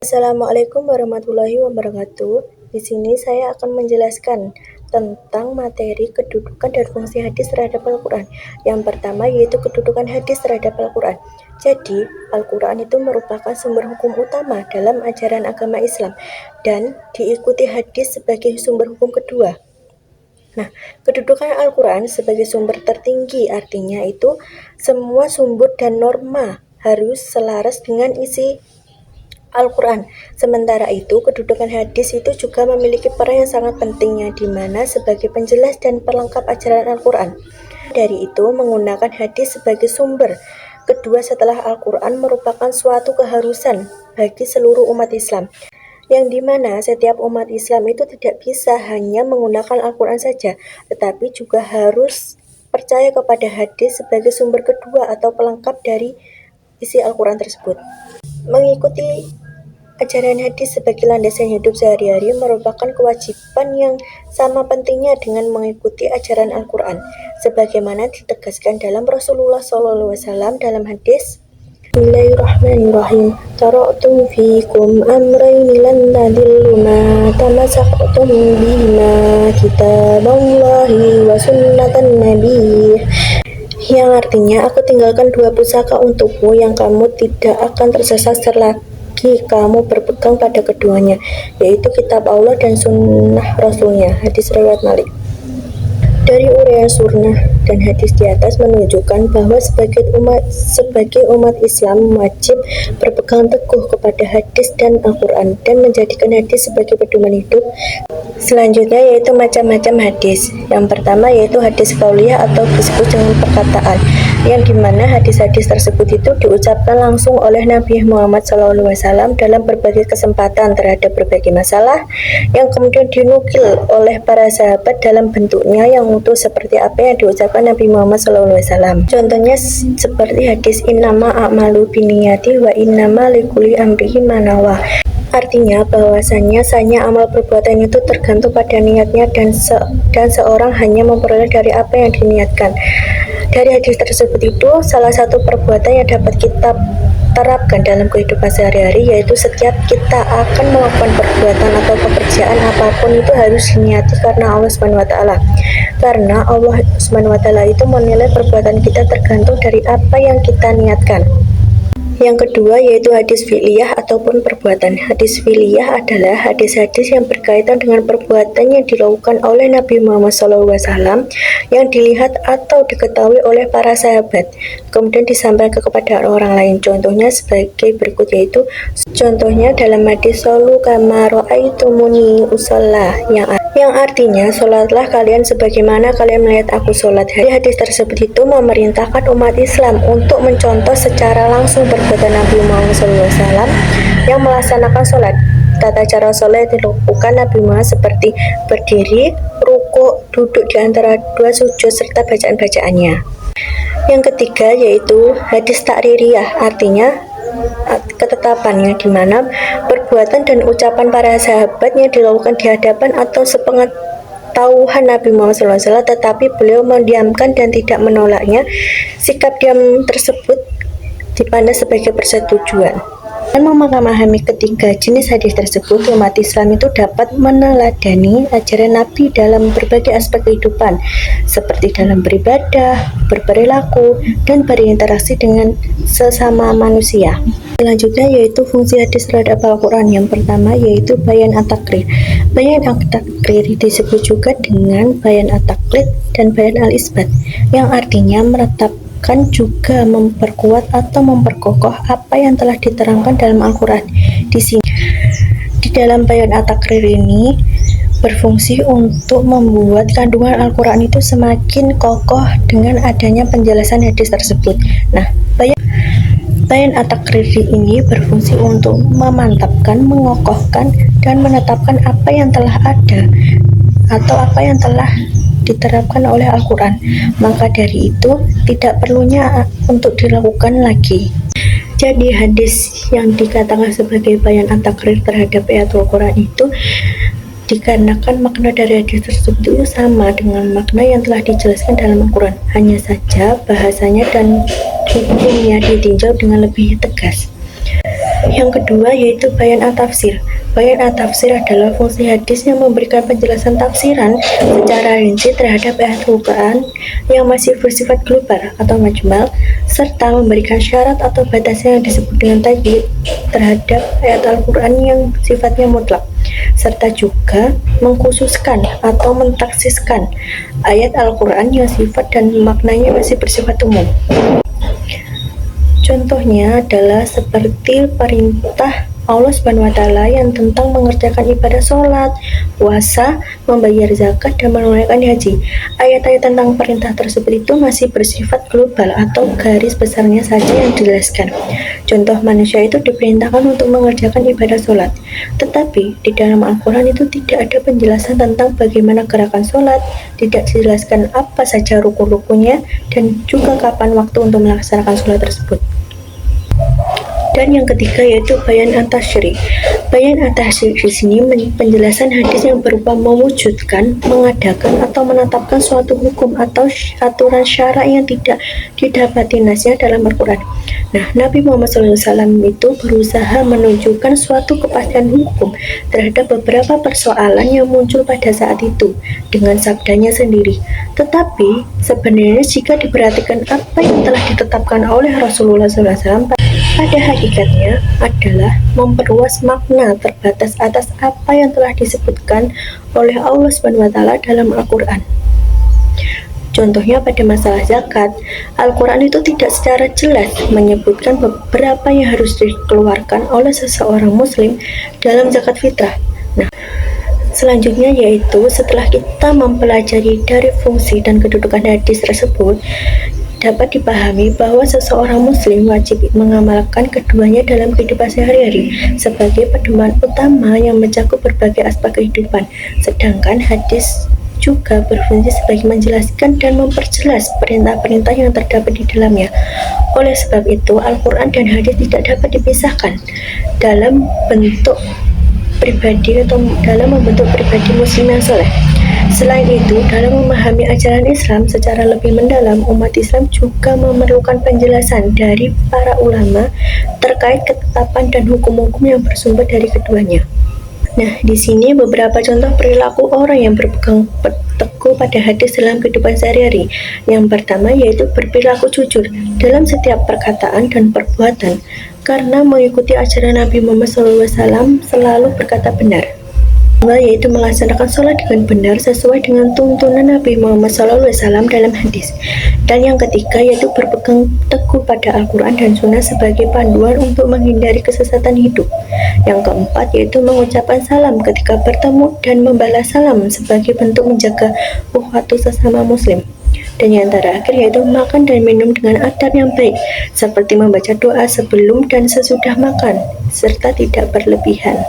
Assalamualaikum warahmatullahi wabarakatuh. Di sini saya akan menjelaskan tentang materi kedudukan dan fungsi hadis terhadap Al-Quran. Yang pertama yaitu kedudukan hadis terhadap Al-Quran. Jadi, Al-Quran itu merupakan sumber hukum utama dalam ajaran agama Islam dan diikuti hadis sebagai sumber hukum kedua. Nah, kedudukan Al-Quran sebagai sumber tertinggi artinya itu semua sumber dan norma harus selaras dengan isi Al-Quran. Sementara itu, kedudukan hadis itu juga memiliki peran yang sangat pentingnya di mana sebagai penjelas dan pelengkap ajaran Al-Quran. Dari itu, menggunakan hadis sebagai sumber kedua setelah Al-Quran merupakan suatu keharusan bagi seluruh umat Islam, yang dimana setiap umat Islam itu tidak bisa hanya menggunakan Al-Quran saja, tetapi juga harus percaya kepada hadis sebagai sumber kedua atau pelengkap dari isi Al-Quran tersebut. Mengikuti ajaran hadis sebagai landasan hidup sehari-hari merupakan kewajiban yang sama pentingnya dengan mengikuti ajaran Al-Quran, sebagaimana ditegaskan dalam Rasulullah SAW dalam hadis, Bismillahirrahmanirrahim. Taraktu fikum amrayni lan tadillu ma tamassaktum bihima kitaballahi wa sunnatan nabiy. Yang artinya, aku tinggalkan dua pusaka untukmu yang kamu tidak akan tersesat selagi kamu berpegang pada keduanya, yaitu kitab Allah dan sunnah Rasulnya. Hadis riwayat Malik. Dari uraian sunnah dan hadis di atas menunjukkan bahwa sebagai umat Islam wajib berpegang teguh kepada hadis dan Al-Quran dan menjadikan hadis sebagai pedoman hidup. Selanjutnya yaitu macam-macam hadis. Yang pertama yaitu hadis qauliyah atau disebut dengan perkataan, yang dimana hadis-hadis tersebut itu diucapkan langsung oleh Nabi Muhammad SAW dalam berbagai kesempatan terhadap berbagai masalah, yang kemudian dinukil oleh para sahabat dalam bentuknya yang utuh seperti apa yang diucapkan Nabi Muhammad SAW. Contohnya seperti hadis innama a'malu binniyati wa innama likulli amrihi ma nawa. Artinya bahwasannya amal perbuatan itu tergantung pada niatnya dan seorang hanya memperoleh dari apa yang diniatkan. Dari hadis tersebut itu salah satu perbuatan yang dapat kita terapkan dalam kehidupan sehari-hari, yaitu setiap kita akan melakukan perbuatan atau pekerjaan apapun itu harus diniati karena Allah SWT. Karena Allah SWT itu menilai perbuatan kita tergantung dari apa yang kita niatkan. Yang kedua yaitu hadis fi'liyah ataupun perbuatan. Hadis fi'liyah adalah hadis-hadis yang berkaitan dengan perbuatan yang dilakukan oleh Nabi Muhammad SAW yang dilihat atau diketahui oleh para sahabat, kemudian disampaikan kepada orang lain. Contohnya sebagai berikut, yaitu contohnya dalam hadis sallu kama ra'aitumuni ushalla, yang artinya sholatlah kalian sebagaimana kalian melihat aku sholat. Hadis tersebut itu memerintahkan umat Islam untuk mencontoh secara langsung perbuatan Nabi Muhammad SAW yang melaksanakan sholat. Tata cara sholat dilakukan Nabi Muhammad seperti berdiri, rukuk, duduk di antara dua sujud serta bacaan-bacaannya. Yang ketiga yaitu hadis takririyah, artinya ketetapan, yang dimana perbuatan dan ucapan para sahabatnya dilakukan di hadapan atau sepengetahuan Nabi Muhammad SAW, tetapi beliau mendiamkan dan tidak menolaknya. Sikap diam tersebut dipandang sebagai persetujuan. Dan memahami ketiga jenis hadis tersebut, umat Islam itu dapat meneladani ajaran Nabi dalam berbagai aspek kehidupan, seperti dalam beribadah, berperilaku, dan berinteraksi dengan sesama manusia. Selanjutnya yaitu fungsi hadis terhadap Al-Quran. Yang pertama yaitu bayan at-takriri. Bayan at-takriri disebut juga dengan bayan at-taklid dan bayan al-isbat, yang artinya menetapkan juga memperkuat atau memperkokoh apa yang telah diterangkan dalam Al-Quran. Di dalam bayan at-takrir ini berfungsi untuk membuat kandungan Al-Quran itu semakin kokoh dengan adanya penjelasan hadis tersebut. Nah, bayan at-takriri ini berfungsi untuk memantapkan, mengokohkan, dan menetapkan apa yang telah ada atau apa yang telah diterapkan oleh Al-Quran. Maka dari itu tidak perlunya untuk dilakukan lagi. Jadi hadis yang dikatakan sebagai bayan at-takrir terhadap ayat Al-Quran itu dikarenakan makna dari hadis tersebut itu sama dengan makna yang telah dijelaskan dalam Al-Quran, hanya saja bahasanya dan hukumnya ditinjau dengan lebih tegas. Yang kedua yaitu bayan at-tafsir. Bayan at-tafsir adalah fungsi hadis yang memberikan penjelasan tafsiran secara rinci terhadap ayat Al-Quran yang masih bersifat global atau majmal, serta memberikan syarat atau batasan yang disebut dengan tajdid terhadap ayat Al-Quran yang sifatnya mutlak, serta juga mengkhususkan atau mentaksiskan ayat Al-Quran yang sifat dan maknanya masih bersifat umum. Contohnya adalah seperti perintah Allah Subhanahu wa Ta'ala yang tentang mengerjakan ibadah sholat, puasa, membayar zakat, dan menunaikan haji. Ayat-ayat tentang perintah tersebut itu masih bersifat global atau garis besarnya saja yang dijelaskan. Contoh, manusia itu diperintahkan untuk mengerjakan ibadah sholat, tetapi di dalam Al-Quran itu tidak ada penjelasan tentang bagaimana gerakan sholat, tidak dijelaskan apa saja rukun-rukunnya, dan juga kapan waktu untuk melaksanakan sholat tersebut. Dan yang ketiga yaitu bayan at-tasyri'. Bayan at-tasyri' di sini penjelasan hadis yang berupa mewujudkan, mengadakan atau menetapkan suatu hukum atau aturan syara yang tidak didapati nasnya dalam Al-Quran. Nah, Nabi Muhammad SAW itu berusaha menunjukkan suatu kepastian hukum terhadap beberapa persoalan yang muncul pada saat itu dengan sabdanya sendiri. Tetapi sebenarnya jika diperhatikan apa yang telah ditetapkan oleh Rasulullah SAW pada hakikatnya adalah memperluas makna terbatas atas apa yang telah disebutkan oleh Allah SWT dalam Al-Quran. Contohnya pada masalah zakat, Al-Quran itu tidak secara jelas menyebutkan beberapa yang harus dikeluarkan oleh seseorang muslim dalam zakat fitrah. Nah, selanjutnya yaitu setelah kita mempelajari dari fungsi dan kedudukan hadis tersebut, dapat dipahami bahwa seseorang muslim wajib mengamalkan keduanya dalam kehidupan sehari-hari sebagai pedoman utama yang mencakup berbagai aspek kehidupan. Sedangkan hadis juga berfungsi sebagai menjelaskan dan memperjelas perintah-perintah yang terdapat di dalamnya. Oleh sebab itu, Al-Quran dan hadis tidak dapat dipisahkan dalam bentuk pribadi atau dalam membentuk pribadi muslim yang soleh. Selain itu, dalam memahami ajaran Islam secara lebih mendalam, umat Islam juga memerlukan penjelasan dari para ulama terkait ketetapan dan hukum-hukum yang bersumber dari keduanya. Nah, di sini beberapa contoh perilaku orang yang berpegang teguh pada hadis dalam kehidupan sehari-hari. Yang pertama yaitu berperilaku jujur dalam setiap perkataan dan perbuatan, karena mengikuti ajaran Nabi Muhammad SAW selalu berkata benar. Yaitu melaksanakan sholat dengan benar sesuai dengan tuntunan Nabi Muhammad SAW dalam hadis. Dan yang ketiga yaitu berpegang teguh pada Al-Quran dan Sunnah sebagai panduan untuk menghindari kesesatan hidup. Yang keempat yaitu mengucapkan salam ketika bertemu dan membalas salam sebagai bentuk menjaga ukhuwah sesama muslim. Dan yang terakhir yaitu makan dan minum dengan adab yang baik, seperti membaca doa sebelum dan sesudah makan, serta tidak berlebihan.